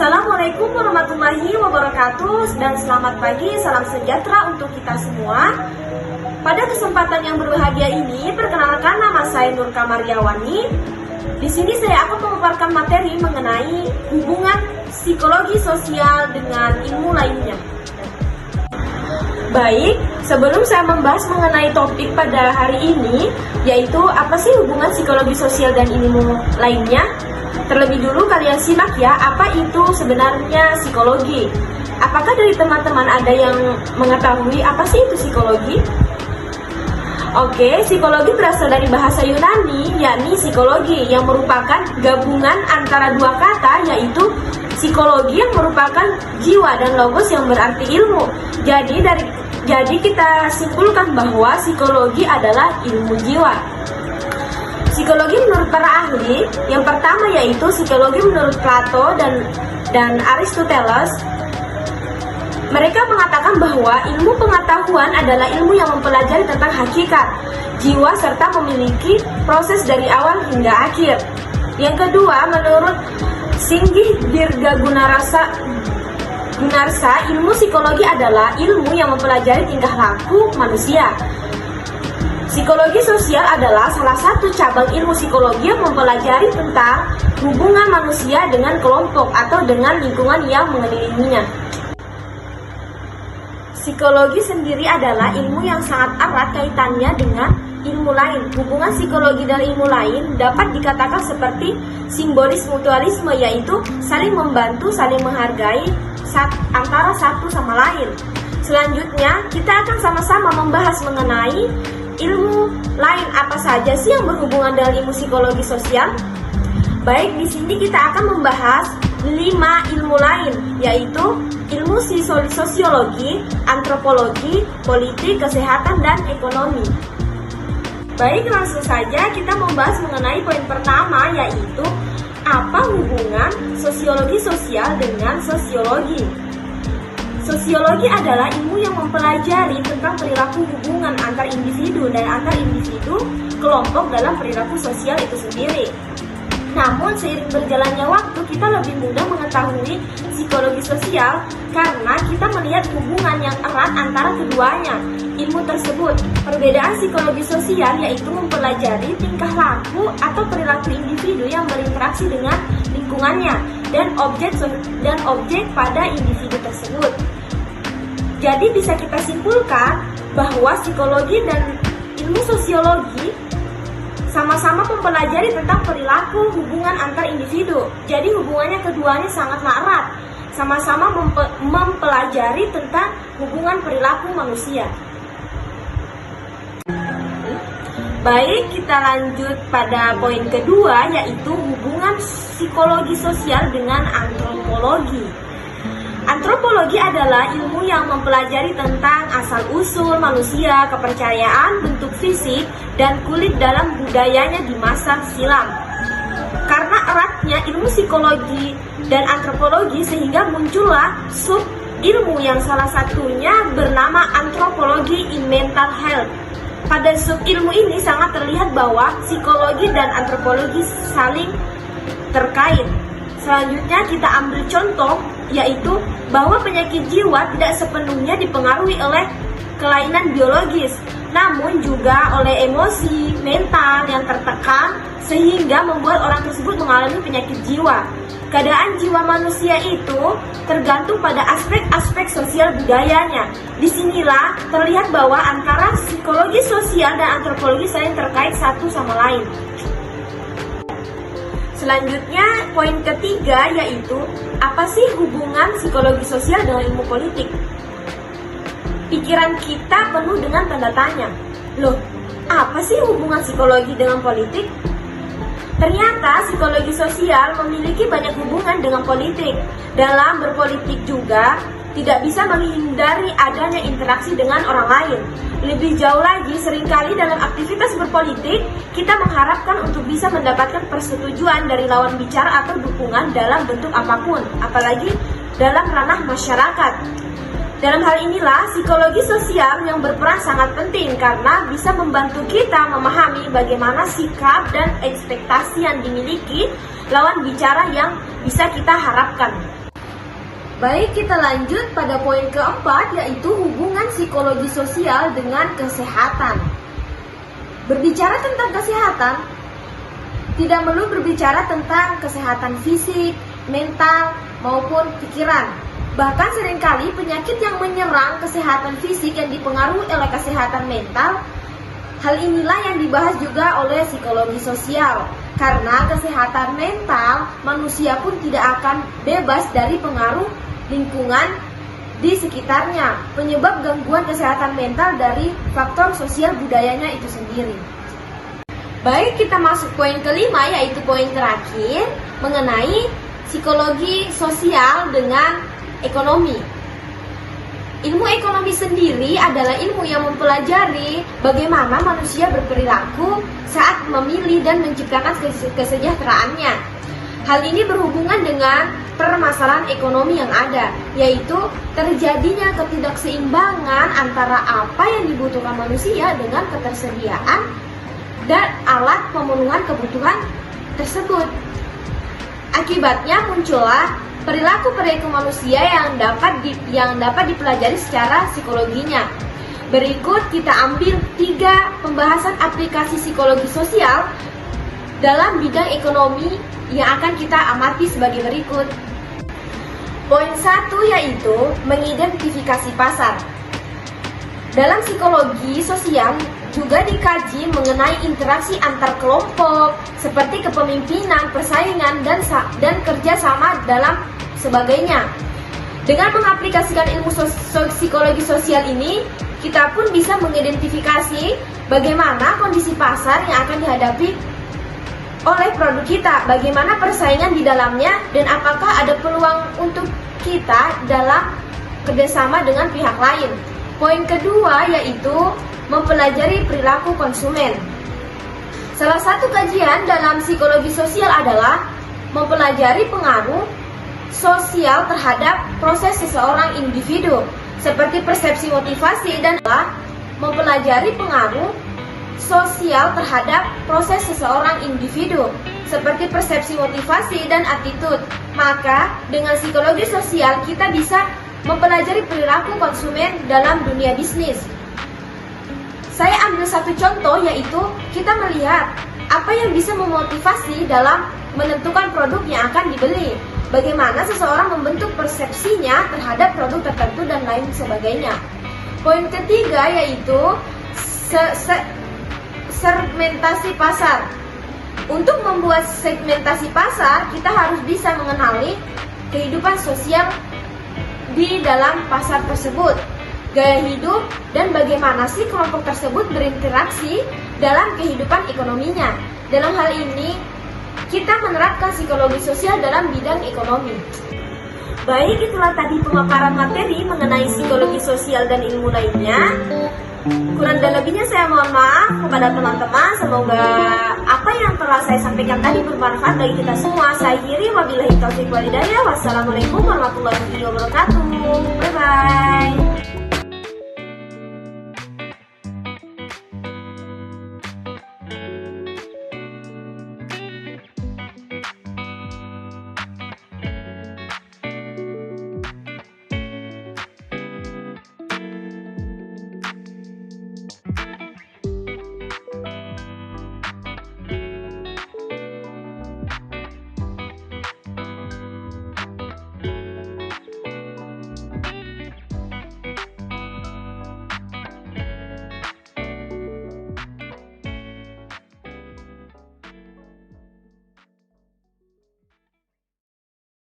Assalamualaikum warahmatullahi wabarakatuh dan selamat pagi, salam sejahtera untuk kita semua. Pada kesempatan yang berbahagia ini, perkenalkan nama saya Nur Kamariawani. Di sini saya akan memaparkan materi mengenai hubungan psikologi sosial dengan ilmu lainnya. Baik, sebelum saya membahas mengenai topik pada hari ini, yaitu apa sih hubungan psikologi sosial dan ilmu lainnya? Terlebih dulu kalian simak ya, apa itu sebenarnya psikologi? Apakah dari teman-teman ada yang mengetahui apa sih itu psikologi? Oke, psikologi berasal dari bahasa Yunani, yakni psikologi, yang merupakan gabungan antara dua kata, yaitu psikologi yang merupakan jiwa dan logos yang berarti ilmu. Jadi kita simpulkan bahwa psikologi adalah ilmu jiwa. Psikologi menurut para ahli, yang pertama yaitu psikologi menurut Plato dan Aristoteles. Mereka mengatakan bahwa ilmu pengetahuan adalah ilmu yang mempelajari tentang hakikat, jiwa serta memiliki proses dari awal hingga akhir. Yang kedua, menurut Singgih Dirga Gunarsa, ilmu psikologi adalah ilmu yang mempelajari tingkah laku manusia. Psikologi sosial adalah salah satu cabang ilmu psikologi yang mempelajari tentang hubungan manusia dengan kelompok atau dengan lingkungan yang mengelilinginya. Psikologi sendiri adalah ilmu yang sangat erat kaitannya dengan ilmu lain. Hubungan psikologi dan ilmu lain dapat dikatakan seperti simbolis mutualisme, yaitu saling membantu, saling menghargai antara satu sama lain. Selanjutnya, kita akan sama-sama membahas mengenai ilmu lain apa saja sih yang berhubungan dengan ilmu psikologi sosial. Baik, di sini kita akan membahas 5 ilmu lain, yaitu ilmu sosiologi, antropologi, politik, kesehatan, dan ekonomi. Baik, langsung saja kita membahas mengenai poin pertama, yaitu apa hubungan sosiologi sosial dengan sosiologi. Sosiologi adalah ilmu yang mempelajari tentang perilaku hubungan antar individu dan antar individu kelompok dalam perilaku sosial itu sendiri. Namun seiring berjalannya waktu, kita lebih mudah mengetahui psikologi sosial karena kita melihat hubungan yang erat antara keduanya. Ilmu tersebut, perbedaan psikologi sosial yaitu mempelajari tingkah laku atau perilaku individu yang berinteraksi dengan lingkungannya dan objek pada individu tersebut. Jadi bisa kita simpulkan bahwa psikologi dan ilmu sosiologi sama-sama mempelajari tentang perilaku hubungan antar individu. Jadi hubungannya keduanya sangatlah erat, sama-sama mempelajari tentang hubungan perilaku manusia. Baik, kita lanjut pada poin kedua, yaitu hubungan psikologi sosial dengan antropologi. Antropologi adalah ilmu yang mempelajari tentang asal-usul manusia, kepercayaan, bentuk fisik, dan kulit dalam budayanya di masa silam. Karena eratnya ilmu psikologi dan antropologi sehingga muncullah sub ilmu yang salah satunya bernama antropologi in mental health. Pada sub ilmu ini sangat terlihat bahwa psikologi dan antropologi saling terkait. Selanjutnya kita ambil contoh, yaitu bahwa penyakit jiwa tidak sepenuhnya dipengaruhi oleh kelainan biologis, namun juga oleh emosi, mental yang tertekan sehingga membuat orang tersebut mengalami penyakit jiwa. Keadaan jiwa manusia itu tergantung pada aspek-aspek sosial budayanya. Disinilah terlihat bahwa antara psikologi sosial dan antropologi saling terkait satu sama lain. Selanjutnya, poin ketiga yaitu apa sih hubungan psikologi sosial dengan ilmu politik? Pikiran kita penuh dengan tanda tanya. Loh, apa sih hubungan psikologi dengan politik? Ternyata psikologi sosial memiliki banyak hubungan dengan politik. Dalam berpolitik juga tidak bisa menghindari adanya interaksi dengan orang lain. Lebih jauh lagi, seringkali dalam aktivitas berpolitik, kita mengharapkan untuk bisa mendapatkan persetujuan dari lawan bicara atau dukungan dalam bentuk apapun, apalagi dalam ranah masyarakat. Dalam hal inilah, psikologi sosial yang berperan sangat penting karena bisa membantu kita memahami bagaimana sikap dan ekspektasi yang dimiliki lawan bicara yang bisa kita harapkan. Baik, kita lanjut pada poin keempat, yaitu hubungan psikologi sosial dengan kesehatan. Berbicara tentang kesehatan, tidak melulu berbicara tentang kesehatan fisik, mental, maupun pikiran. Bahkan seringkali penyakit yang menyerang kesehatan fisik yang dipengaruhi oleh kesehatan mental, hal inilah yang dibahas juga oleh psikologi sosial. Karena kesehatan mental, manusia pun tidak akan bebas dari pengaruh lingkungan di sekitarnya. Penyebab gangguan kesehatan mental dari faktor sosial budayanya itu sendiri. Baik, kita masuk poin kelima, yaitu poin terakhir mengenai psikologi sosial dengan ekonomi. Ilmu ekonomi sendiri adalah ilmu yang mempelajari bagaimana manusia berperilaku saat memilih dan menciptakan kesejahteraannya. Hal ini berhubungan dengan permasalahan ekonomi yang ada, yaitu terjadinya ketidakseimbangan antara apa yang dibutuhkan manusia dengan ketersediaan dan alat pemenuhan kebutuhan tersebut. Akibatnya muncullah perilaku manusia yang dapat dipelajari secara psikologinya. Berikut kita ambil 3 pembahasan aplikasi psikologi sosial dalam bidang ekonomi yang akan kita amati sebagai berikut. Poin 1 yaitu mengidentifikasi pasar. Dalam psikologi sosial juga dikaji mengenai interaksi antar kelompok seperti kepemimpinan, persaingan, dan kerjasama dalam sebagainya. Dengan mengaplikasikan ilmu psikologi sosial ini, kita pun bisa mengidentifikasi bagaimana kondisi pasar yang akan dihadapi oleh produk kita, bagaimana persaingan di dalamnya, dan apakah ada peluang untuk kita dalam kerjasama dengan pihak lain. Poin kedua yaitu mempelajari perilaku konsumen. Salah satu kajian dalam psikologi sosial adalah mempelajari pengaruh sosial terhadap proses seseorang individu, seperti persepsi, motivasi, dan mempelajari pengaruh sosial terhadap proses seseorang individu, seperti persepsi, motivasi, dan attitude. Maka dengan psikologi sosial kita bisa mempelajari perilaku konsumen dalam dunia bisnis. Saya ambil satu contoh, yaitu kita melihat apa yang bisa memotivasi dalam menentukan produk yang akan dibeli, bagaimana seseorang membentuk persepsinya terhadap produk tertentu, dan lain sebagainya. Poin ketiga yaitu segmentasi pasar. Untuk membuat segmentasi pasar, kita harus bisa mengenali kehidupan sosial di dalam pasar tersebut, gaya hidup, dan bagaimana sih kelompok tersebut berinteraksi dalam kehidupan ekonominya. Dalam hal ini, kita menerapkan psikologi sosial dalam bidang ekonomi. Baik, itulah tadi pemaparan materi mengenai psikologi sosial dan ilmu lainnya. Kurang dan lebihnya saya mohon maaf kepada teman-teman. Semoga apa yang telah saya sampaikan tadi bermanfaat bagi kita semua. Saya akhiri, wabillahi taufiq wal hidayah. Wassalamualaikum warahmatullahi wabarakatuh. Bye bye.